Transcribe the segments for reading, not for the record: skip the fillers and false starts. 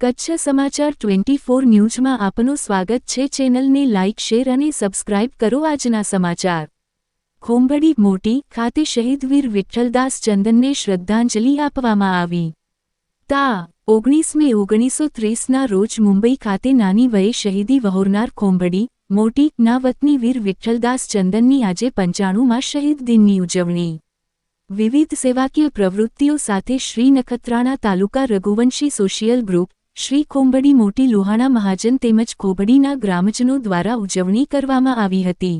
કચ્છ સમાચાર 24 ન્યૂઝમાં આપનું સ્વાગત છે। ચેનલને લાઇક, શેર અને સબસ્ક્રાઇબ કરો। આજના સમાચાર ખોંભડી મોટી ખાતે શહીદ વીર વિઠ્ઠલદાસ ચંદનને શ્રદ્ધાંજલિ આપવામાં આવી। તા 19 મે 1930ના રોજ મુંબઈ ખાતે નાની વયે શહીદી વહોરનાર ખોંભડી મોટી ના વતની વીર વિઠ્ઠલદાસ ચંદનની આજે 95મા શહીદ દિનની ઉજવણી વિવિધ સેવાકીય પ્રવૃત્તિઓ સાથે શ્રી નખત્રાણા તાલુકા રઘુવંશી સોશિયલ ગ્રુપ શ્રી ખોંભડી મોટી લોહાણા મહાજન તેમજ ખોંભડીના ગ્રામજનો દ્વારા ઉજવણી કરવામાં આવી હતી।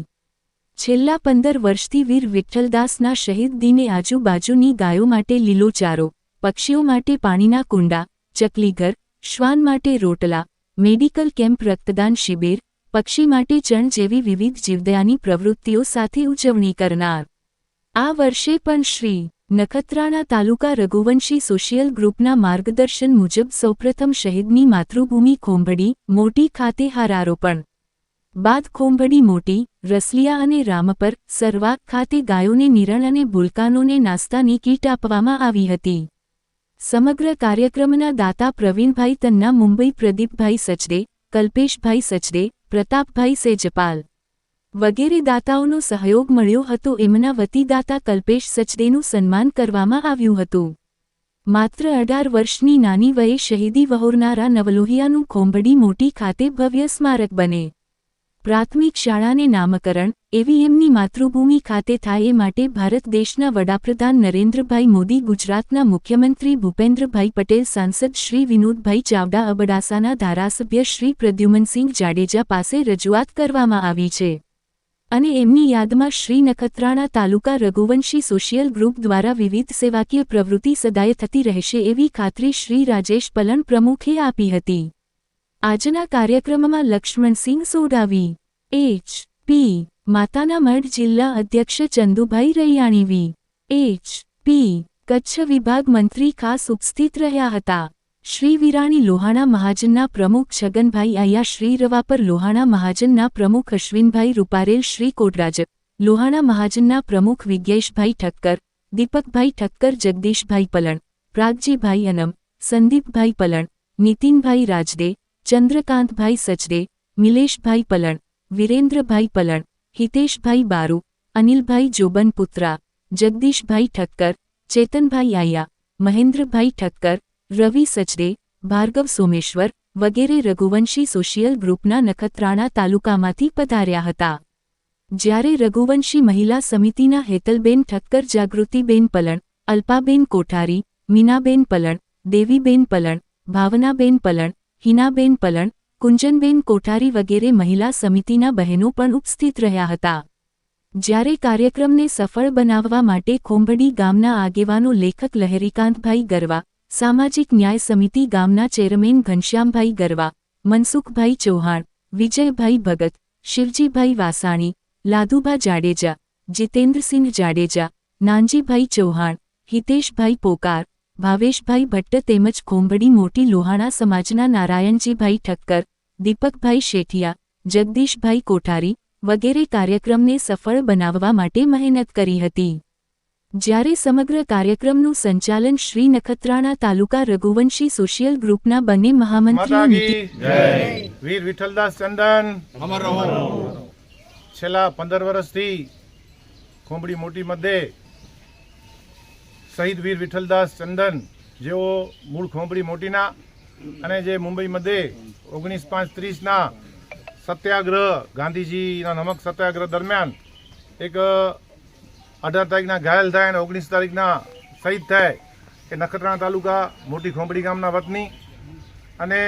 છેલ્લા 15 વર્ષથી વીર વિઠ્ઠલદાસના શહીદ દિને આજુબાજુની ગાયો માટે લીલોચારો, પક્ષીઓ માટે પાણીના કુંડા, ચકલીઘર, શ્વાન માટે રોટલા, મેડિકલ કેમ્પ, રક્તદાન શિબિર, પક્ષી માટે ચણ જેવી વિવિધ જીવદયાની પ્રવૃત્તિઓ સાથે ઉજવણી કરનાર આ વર્ષે પણ શ્રી નખત્રાણા તાલુકા રઘુવંશી સોશિયલ ગ્રુપના માર્ગદર્શન મુજબ સૌપ્રથમ શહીદની માતૃભૂમિ ખોંભડી મોટી ખાતે હારારોપણ બાદ ખોંભડી મોટી, રસલિયા અને રામપર સરવા ખાતે ગાયોને નિરણ અને ભૂલકાનોને નાસ્તાની કીટ આપવામાં આવી હતી। સમગ્ર કાર્યક્રમના દાતા પ્રવીણભાઈ તન્ના, મુંબઈ પ્રદીપભાઈ સચદે, કલ્પેશભાઈ સચદે, પ્રતાપભાઈ સેજપાલ વગેરે દાતાઓનો સહયોગ મળ્યો હતો। એમના વતી દાતા કલ્પેશ સચદેનું સન્માન કરવામાં આવ્યું હતું। માત્ર 18 વર્ષની નાની વયે શહીદી વહોરનારા નવલોહિયાનું ખોંભડી મોટી ખાતે ભવ્ય સ્મારક બને, પ્રાથમિક શાળાને નામકરણ એવી એમની માતૃભૂમિ ખાતે થાય એ માટે ભારત દેશના વડાપ્રધાન નરેન્દ્રભાઈ મોદી, ગુજરાતના મુખ્યમંત્રી ભૂપેન્દ્રભાઈ પટેલ, સાંસદ શ્રી વિનોદભાઈ ચાવડા, અબડાસાના ધારાસભ્ય શ્રી પ્રદ્યુમનસિંહ જાડેજા પાસે રજૂઆત કરવામાં આવી છે અને એમની યાદમાં શ્રી નખત્રાણા તાલુકા રઘુવંશી સોશિયલ ગ્રુપ દ્વારા વિવિધ સેવાકીય પ્રવૃત્તિ સદાય થતી રહેશે એવી ખાતરી શ્રી રાજેશ પલણ પ્રમુખે આપી હતી। આજના કાર્યક્રમમાં લક્ષ્મણસિંહ સોઢાવી, એચ.પી. માતાના મઢ જિલ્લા અધ્યક્ષ ચંદુભાઈ રૈયાણી, વી.એચ.પી. કચ્છ વિભાગ મંત્રી ખાસ ઉપસ્થિત રહ્યા હતા। શ્રી વિરાણી લોહાણા મહાજનના પ્રમુખ છગનભાઈ આયા, શ્રી રવાપર લોહાણા મહાજનના પ્રમુખ અશ્વિનભાઈ રૂપારેલ, શ્રી કોટરાજ લોહાણા મહાજનના પ્રમુખ વિજ્ઞેશભાઈ ઠક્કર, દીપકભાઈ ઠક્કર, જગદીશભાઈ પલણ, પ્રાગજીભાઈ અનમ, સંદીપભાઈ પલણ, નીતિનભાઈ રાજદે, ચંદ્રકાંતભાઈ સચદે, મિલેશભાઈ પલણ, વિરેન્દ્રભાઈ પલણ, હિતેશભાઈ બારુ, અનિલભાઈ જોબનપુત્રા, જગદીશભાઈ ઠક્કર, ચેતનભાઈ આયા, મહેન્દ્રભાઈ ઠક્કર, રવિ સચદે, ભાર્ગવ સોમેશ્વર વગેરે રઘુવંશી સોશિયલ ગ્રુપના નખત્રાણા તાલુકામાંથી પધાર્યા હતા। જ્યારે રઘુવંશી મહિલા સમિતિના હેતલબેન ઠક્કર, જાગૃતિબેન પલણ, અલ્પાબેન કોઠારી, મીનાબેન પલણ, દેવીબેન પલણ, ભાવનાબેન પલણ, હિનાબેન પલણ, કુંજનબેન કોઠારી વગેરે મહિલા સમિતિના બહેનો પણ ઉપસ્થિત રહ્યા હતા। જ્યારે કાર્યક્રમને સફળ બનાવવા માટે ખોંભડી ગામના આગેવાનો લેખક લહેરીકાંતભાઈ ગરવા, સામાજિક ન્યાય સમિતિ ગામના ચેરમેન ઘનશ્યામભાઈ ગરવા, મનસુખભાઈ ચૌહાણ, વિજયભાઈ ભગત, શિવજીભાઈ વાસાણી, લાધુભા જાડેજા, જીતેન્દ્રસિંહ જાડેજા, નાનજીભાઈ ચૌહાણ, હિતેશભાઈ પોકાર, ભાવેશભાઈ ભટ્ટ તેમજ ખોંભડી મોટી લોહાણા સમાજના નારાયણજીભાઈ ઠક્કર, દીપકભાઈ શેઠિયા, જગદીશભાઈ કોઠારી વગેરે કાર્યક્રમને સફળ બનાવવા માટે મહેનત કરી હતી। જ્યારે સમગ્ર કાર્યક્રમનું સંચાલન શ્રી નખત્રાણા તાલુકા રઘુવંશી સોશિયલ ગ્રુપના બંને મહામંત્રીઓ વીર વિઠ્ઠલદાસ ચંદન અમર રહો છેલ્લા 15 વર્ષથી ખોંભડી મોટી મધ્યે શહીદ વીર વિઠ્ઠલદાસ ચંદન જેઓ મૂળ ખોંભડી મોટીના અને જે મુંબઈ મધ્યે 19/5/30ના સત્યાગ્રહ, ગાંધીજીના નમક સત્યાગ્રહ દરમિયાન એક 18 તારીખના ઘાયલ થાય અને 19 તારીખના શહીદ થાય એ નખત્રાણા તાલુકા મોટી ખોંભડી ગામના વતની અને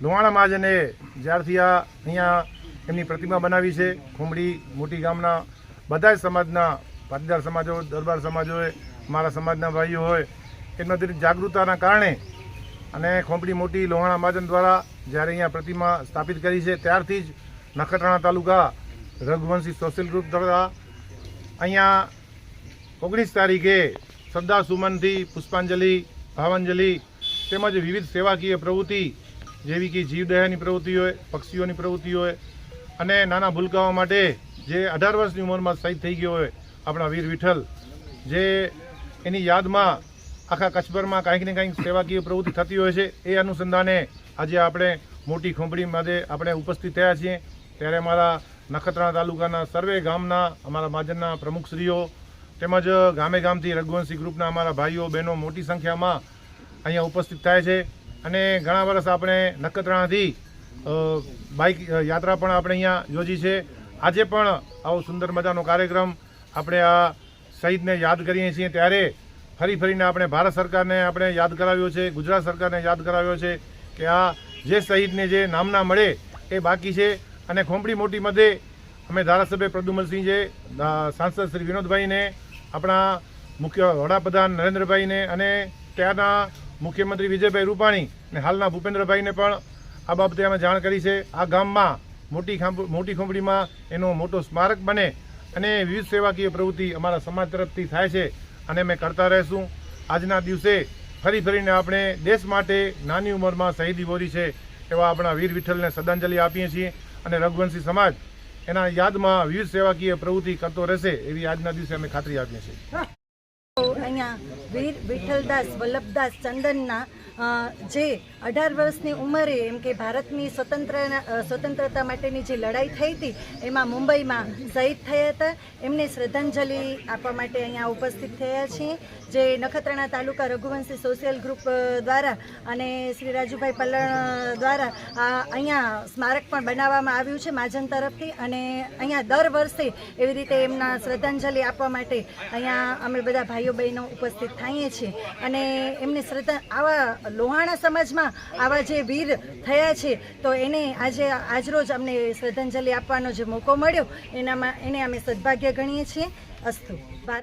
લોહાણા મહાજને જ્યારથી આ અહીંયા એમની પ્રતિમા બનાવી છે, ખોંભડી મોટી ગામના બધા જ સમાજના પાટીદાર સમાજો, દરબાર સમાજ હોય, મારા સમાજના ભાઈઓ હોય, એમના જાગૃતતાના કારણે અને ખોંભડી મોટી લોહાણા મહાજન દ્વારા જ્યારે અહીંયા પ્રતિમા સ્થાપિત કરી છે ત્યારથી જ નખત્રાણા તાલુકા રઘુવંશી સોશિયલ ગ્રુપ દ્વારા અહીંયા 19 તારીખે શ્રદ્ધા સુમનથી પુષ્પાંજલિ, ભાવાંજલિ તેમજ વિવિધ સેવાકીય પ્રવૃત્તિ જેવી કે જીવદયાની પ્રવૃત્તિ હોય, પક્ષીઓની પ્રવૃત્તિ હોય અને નાના ભૂલકાઓ માટે જે 18 વર્ષની ઉંમરમાં શહીદ થઈ ગયો હોય આપણા વીર વિઠ્ઠલ, જે એની યાદમાં આખા કચ્છભરમાં કાંઈક ને કાંઈક સેવાકીય પ્રવૃત્તિ થતી હોય છે. એ અનુસંધાને આજે આપણે મોટી ખોંભડી માટે આપણે ઉપસ્થિત થયા છીએ. ત્યારે અમારા નખત્રાણા તાલુકાના સર્વે ગામના અમારા મહાજનના પ્રમુખશ્રીઓ તેમજ ગામે ગામથી રઘુવંશી ગ્રુપના અમારા ભાઈઓ બહેનો મોટી સંખ્યામાં અહીંયા ઉપસ્થિત થાય છે. અને ઘણા વર્ષ આપણે નખત્રાણાથી બાઇક યાત્રા પણ આપણે અહીંયા યોજી છે. આજે પણ આવો સુંદર મજાનો કાર્યક્રમ આપણે આ શહીદને યાદ કરીએ છીએ. ત્યારે ફરીને આપણે ભારત સરકારને આપણે યાદ કરાવ્યો છે, ગુજરાત સરકારને યાદ કરાવ્યો છે કે આ જે શહીદને જે નામના મળે એ બાકી છે. અને ખોંભડી મોટી મધ્યે અમે ધારાસભ્ય પ્રદ્યુમનસિંહ છે, સાંસદ શ્રી વિનોદભાઈને, આપણા મુખ્ય વડાપ્રધાન નરેન્દ્રભાઈને અને ત્યાંના મુખ્યમંત્રી વિજયભાઈ રૂપાણી અને હાલના ભૂપેન્દ્રભાઈને પણ આ બાબતે અમે જાણ કરી છે. આ ગામમાં મોટી ખોંભડીમાં એનો મોટો સ્મારક બને અને વિવિધ સેવાકીય પ્રવૃત્તિ અમારા સમાજ તરફથી થાય છે અને અમે કરતા રહીશું. આજના દિવસે ફરીને આપણે દેશ માટે નાની ઉંમરમાં શહીદી વોરી છે એવા આપણા વીર વિઠ્ઠલને શ્રદ્ધાંજલિ આપીએ છીએ અને રઘુવંશી સમાજ એના યાદમાં વિવિધ સેવાકીય પ્રવૃત્તિ કરતો રહેશે એવી આજના દિવસે અમે ખાતરી આપીએ છીએ. અહીંયા વીર વિઠ્ઠલદાસ વલ્લભદાસ ચંદનના જે 18 વર્ષની ઉંમરે એમ કે ભારતની સ્વતંત્રતા માટેની જે લડાઈ થઈ હતી એમાં મુંબઈમાં શહીદ થયા હતા. એમને શ્રદ્ધાંજલિ આપવા માટે અહીંયા ઉપસ્થિત થયા છીએ. જે નખત્રાણા તાલુકા રઘુવંશી સોશિયલ ગ્રુપ દ્વારા અને શ્રી રાજુભાઈ પલણ દ્વારા અહીંયા સ્મારક પણ બનાવવામાં આવ્યું છે મહાજન તરફથી. અને અહીંયા દર વર્ષે એવી રીતે એમના શ્રદ્ધાંજલિ આપવા માટે અહીંયા અમે બધા ભાઈઓ બહેનો ઉપસ્થિત થઈએ છીએ. અને એમની આવા લોહાણા સમાજમાં આવા જે વીર થયા છે તો એને આજરોજ અમને શ્રદ્ધાંજલિ આપવાનો જે મોકો મળ્યો એને અમે સદભાગ્ય ગણીએ છીએ. અસ્તુ.